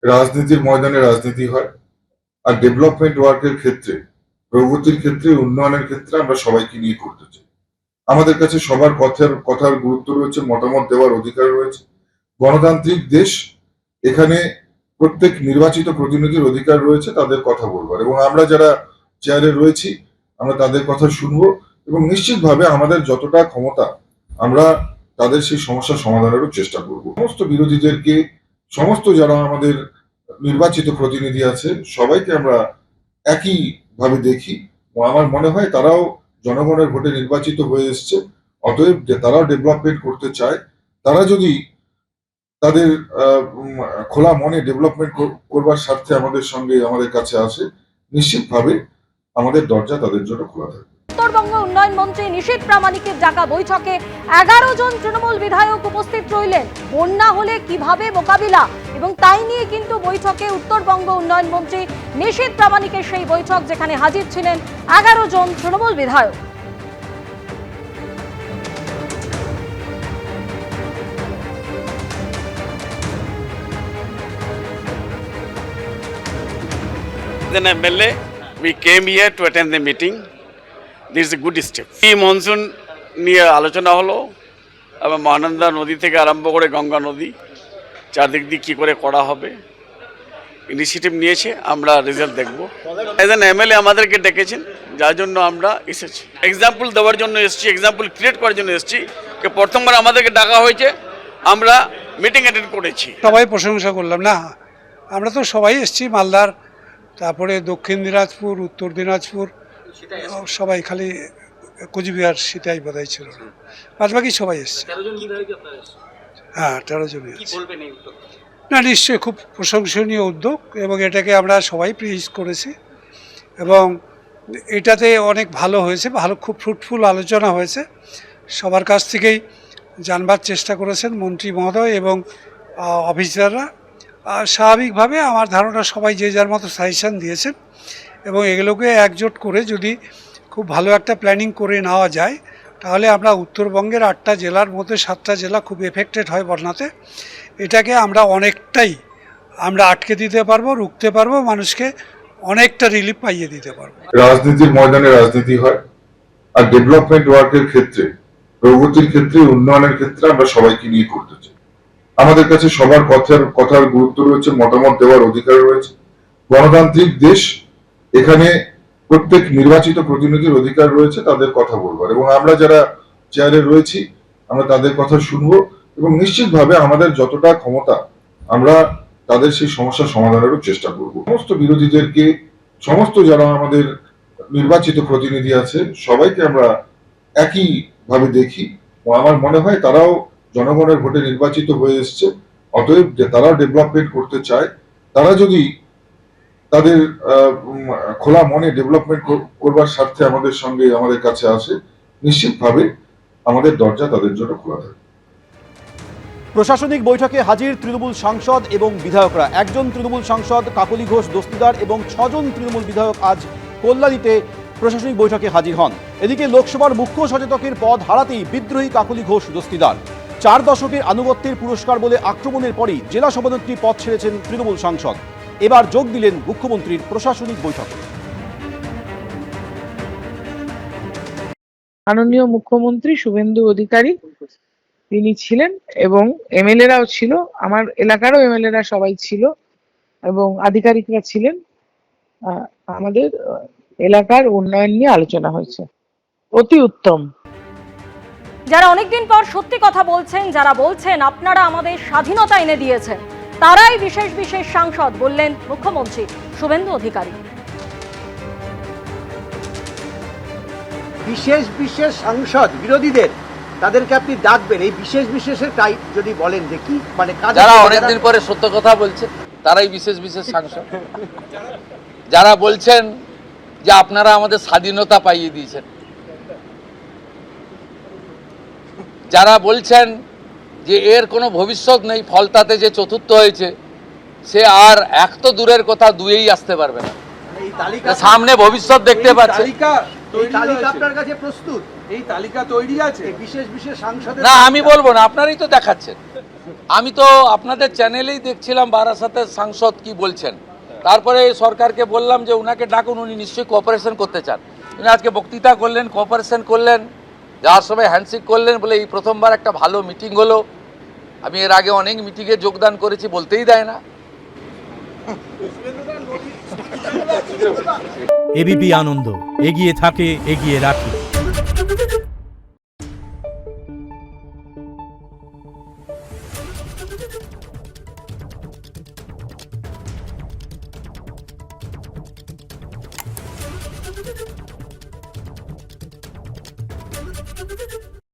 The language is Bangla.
রাজনীতির ময়দানে রাজনীতি হয়, আর ডেভেলপমেন্ট ওয়ার্কের ক্ষেত্রে, প্রগতির ক্ষেত্রে, উন্নয়নের ক্ষেত্রে আমরা সবাইকে নিয়ে করতে চাই। আমাদের কাছে সবার কথার গুরুত্ব রয়েছে, মতামত দেওয়ার অধিকার রয়েছে। গণতান্ত্রিক দেশ, এখানে প্রত্যেক নির্বাচিত প্রতিনিধির অধিকার রয়েছে তাদের কথা বলবার, এবং আমরা যারা চেয়ারে রয়েছি আমরা তাদের কথা শুনবো, এবং নিশ্চিতভাবে আমাদের যতটা ক্ষমতা আমরা তাদের সেই সমস্যার সমাধানেরও চেষ্টা করব। সমস্ত বিরোধীদেরকে, সমস্ত যারা আমাদের নির্বাচিত প্রতিনিধি আছে সবাইকে আমরা একই ভাবে দেখি, ও আমার মনে হয় তারাও জনগণের ভোটে নির্বাচিত হয়ে এসছে। অতএব যে তারাও ডেভেলপমেন্ট করতে চায়, তারা যদি তাদের খোলা মনে ডেভেলপমেন্ট করবার স্বার্থে আমাদের সঙ্গে আমাদের কাছে আসে, নিশ্চিতভাবে আমাদের দরজা তাদের জন্য খোলা থাকবে। উত্তরবঙ্গ উন্নয়ন মন্ত্রী নিশীথ প্রামাণিকের ডাকা বৈঠকে 11 জন তৃণমূল বিধায়ক উপস্থিত রইলেন। বন্যা হলে কিভাবে মোকাবিলা এবং তাই নিয়ে কিন্তু বৈঠকে উত্তরবঙ্গ উন্নয়ন মন্ত্রী নিশীথ প্রামাণিকের সেই বৈঠক, যেখানে হাজির ছিলেন 11 জন তৃণমূল বিধায়ক। As an MLA, we came here to attend the meeting. This is a good step. এই মনসুন নিয়ে আলোচনা হলো এবং মহানন্দা নদী থেকে আরম্ভ করে গঙ্গা নদী চারদিক দিয়ে কী করে করা হবে ইনিশিয়েটিভ নিয়েছে, আমরা রেজাল্ট দেখব। এজ অ্যান MLA আমাদেরকে ডেকেছেন, যার জন্য আমরা এসেছি। এক্সাম্পল দেওয়ার জন্য এসেছি, এক্সাম্পল ক্রিয়েট করার জন্য এসেছি। প্রথমবার আমাদেরকে ডাকা হয়েছে, আমরা মিটিং অ্যাটেন্ড করেছি। সবাই প্রশংসা করলাম না, আমরা তো সবাই এসেছি, মালদার, তারপরে দক্ষিণ দিনাজপুর, উত্তর দিনাজপুর, সবাই, খালি কোচবিহার সেটাই বোধহয় ছিল না, বাকি সবাই এসছে। হ্যাঁ, 13 জনই আছে। না, নিশ্চয়ই খুব প্রশংসনীয় উদ্যোগ, এবং এটাকে আমরা সবাই প্রেজ করেছি, এবং এটাতে অনেক ভালো হয়েছে, খুব ফ্রুটফুল আলোচনা হয়েছে। সবার কাছ থেকেই জানবার চেষ্টা করেছেন মন্ত্রী মহোদয় এবং অফিসাররা। স্বাভাবিকভাবে আমার ধারণা সবাই যে যার মতো সাজেশন দিয়েছেন, এবং এগুলোকে একজোট করে যদি খুব ভালো একটা প্ল্যানিং করে নেওয়া যায়, তাহলে আমরা উত্তরবঙ্গের 8টা জেলার মধ্যে 7টা জেলা খুব এফেক্টেড হয় বন্যাতে। এটাকে আমরা অনেকটাই আটকে দিতে পারবো, রুখতে পারবো, মানুষকে অনেকটা রিলিফ পাইয়ে দিতে পারবো। রাজনীতির ময়দানে রাজনীতি হয়, আর ডেভেলপমেন্ট ওয়ার্কের ক্ষেত্রে, প্রগতির ক্ষেত্রে, উন্নয়নের ক্ষেত্রে আমরা সবাইকে নিয়ে করতে চাই। আমাদের কাছে সবার কথার গুরুত্ব রয়েছে, মতামত দেওয়ার অধিকার রয়েছে। গণতান্ত্রিক দেশ, এখানে প্রত্যেক নির্বাচিত প্রতিনিধির অধিকার রয়েছে তাদের কথা বলবার, এবং আমরা যারা চেয়ারে রয়েছি আমরা তাদের কথা শুনবো, এবং নিশ্চিতভাবে আমাদের যতটা ক্ষমতা আমরা তাদের সেই সমস্যার সমাধানেরও চেষ্টা করব। সমস্ত বিরোধীদেরকে, সমস্ত যারা আমাদের নির্বাচিত প্রতিনিধি আছে সবাইকে আমরা একই ভাবে দেখি, ও আমার মনে হয় তারাও জনগণের ভোটে নির্বাচিত হয়ে এসছে। অতএব যে তারাও ডেভেলপমেন্ট করতে চায়, তারা যদি তাদের খোলা মনে ডেভেলপমেন্ট করবার স্বার্থে আমাদের সঙ্গে আমাদের কাছে আসে, নিশ্চিতভাবে আমাদের দরজা তাদের জন্য খোলা থাকবে। প্রশাসনিক বৈঠকে হাজির তৃণমূল সাংসদ এবং বিধায়করা। 1 জন তৃণমূল সাংসদ কাকলি ঘোষ দস্তিদার এবং 6 জন তৃণমূল বিধায়ক আজ কল্যাণীতে প্রশাসনিক বৈঠকে হাজির হন। এদিকে লোকসভার মুখ্য সচেতকের পদ হারাতেই বিদ্রোহী কাকলি ঘোষ দস্তিদার। 4 দশকের আনুগত্যের পুরস্কার বলে আক্রমণের পরই জেলা সভানেত্রী পদ ছেড়েছেন তৃণমূল সাংসদ। এবার যোগ দিলেন মুখ্যমন্ত্রীর প্রশাসনিক বৈঠকে। মাননীয় মুখ্যমন্ত্রী শুভেন্দু অধিকারী তিনি ছিলেন, এবং MLA-রাও ছিল, আমার এলাকারও MLA-রা সবাই ছিল, এবং আধিকারিকরা ছিলেন। আমাদের এলাকার উন্নয়ন নিয়ে আলোচনা হয়েছে, অতি উত্তম। যারা অনেকদিন পর সত্যি কথা বলছেন, যারা বলছেন আপনারা আমাদের স্বাধীনতা এনে দিয়েছেন, তারাই বিশেষ বিশেষ সাংসদ, বললেন মুখ্যমন্ত্রী শুভেন্দু অধিকারী। বিশেষ বিশেষ সাংসদ বিরোধীদের, তাদেরকে আপনি ডাকবেন, এই বিশেষ বিশেষের টাইপ যদি বলেন যে কি, মানে যারা অনেকদিন পরে সত্য কথা বলছেন তারাই বিশেষ বিশেষ সাংসদ। যারা বলছেন যে আপনারা আমাদের স্বাধীনতা পাইয়ে দিয়েছেন, যারা বলছেন যে এর কোনো ভবিষ্যৎ নেই, ফলতাতে যে চতুর্থ হয়েছে সে আর এক তো দূরের কথা, দুয়েই আসতে পারবে না, সামনে ভবিষ্যৎ দেখতে পাচ্ছে। আপনার কাছে প্রস্তুত, এই তালিকা তৈরি আছে বিশেষ বিশেষ সাংসদ? না, আমি বলবো না, আপনারাই তো দেখাচ্ছেন। আমি তো আপনাদের চ্যানেলেই দেখছিলাম বারাসাতের সাংসদ কি বলছেন, তারপরে সরকারকে বললাম যে উনাকে ডাকুন, উনি নিশ্চয়ই কোঅপারেশন করতে চান। উনি আজকে বক্তৃতা করলেন, কোঅপারেশন করলেন, যাওয়ার সময় হ্যান্ডশেক করলেন, বলে এই প্রথমবার একটা ভালো মিটিং হলো। আমি এর আগে অনেক মিটিংয়ে যোগদান করেছি, বলতেই দেয় না। এবিপি আনন্দ, এগিয়ে থাকে, এগিয়ে রাখে।